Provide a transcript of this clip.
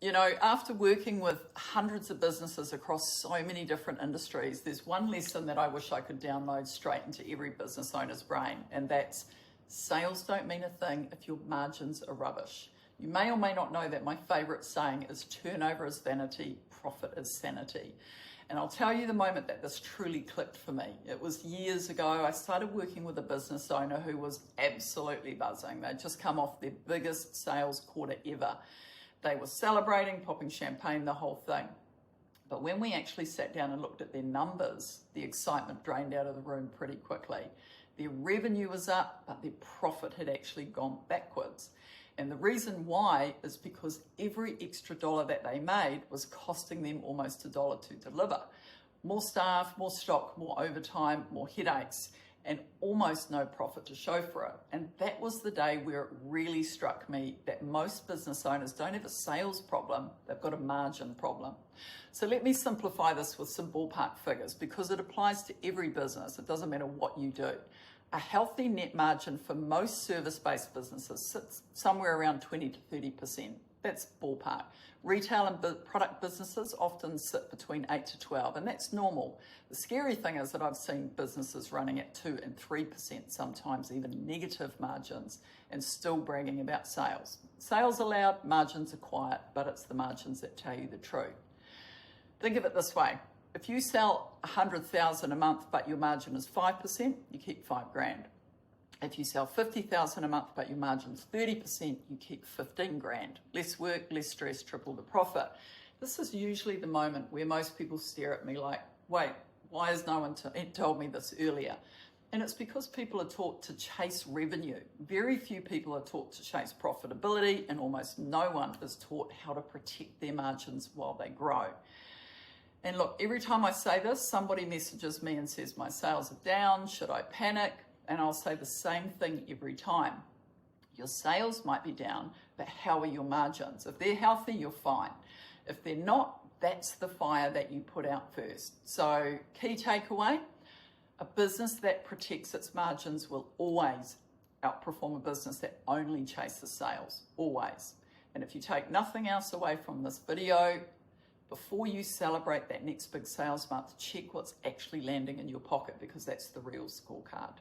You know, after working with hundreds of businesses across so many different industries, there's one lesson that I wish I could download straight into every business owner's brain, and that's sales don't mean a thing if your margins are rubbish. You may or may not know that my favorite saying is turnover is vanity, profit is sanity. And I'll tell you the moment that this truly clicked for me. It was years ago. I started working with a business owner who was absolutely buzzing. They'd just come off their biggest sales quarter ever. They were celebrating, popping champagne, the whole thing. But when we actually sat down and looked at their numbers, the excitement drained out of the room pretty quickly. Their revenue was up, but their profit had actually gone backwards. And the reason why is because every extra dollar that they made was costing them almost $1 to deliver. More staff, more stock, more overtime, more headaches, and almost no profit to show for it. And that was the day where it really struck me that most business owners don't have a sales problem, they've got a margin problem. So let me simplify this with some ballpark figures because it applies to every business. It doesn't matter what you do. A healthy net margin for most service-based businesses sits somewhere around 20 to 30%. That's ballpark. Retail and product businesses often sit between 8 to 12, and that's normal. The scary thing is that I've seen businesses running at 2 and 3%, sometimes even negative margins, and still bragging about sales. Sales are loud, margins are quiet, but it's the margins that tell you the truth. Think of it this way. If you sell $100,000 a month, but your margin is 5%, you keep $5,000. If you sell $50,000 a month, but your margin's 30%, you keep $15,000. Less work, less stress, triple the profit. This is usually the moment where most people stare at me like, wait, why has no one told me this earlier? And it's because people are taught to chase revenue. Very few people are taught to chase profitability, and almost no one is taught how to protect their margins while they grow. And look, every time I say this, somebody messages me and says, my sales are down, should I panic? And I'll say the same thing every time. Your sales might be down, but how are your margins? If they're healthy, you're fine. If they're not, that's the fire that you put out first. So key takeaway, a business that protects its margins will always outperform a business that only chases sales, always. And if you take nothing else away from this video, before you celebrate that next big sales month, check what's actually landing in your pocket because that's the real scorecard.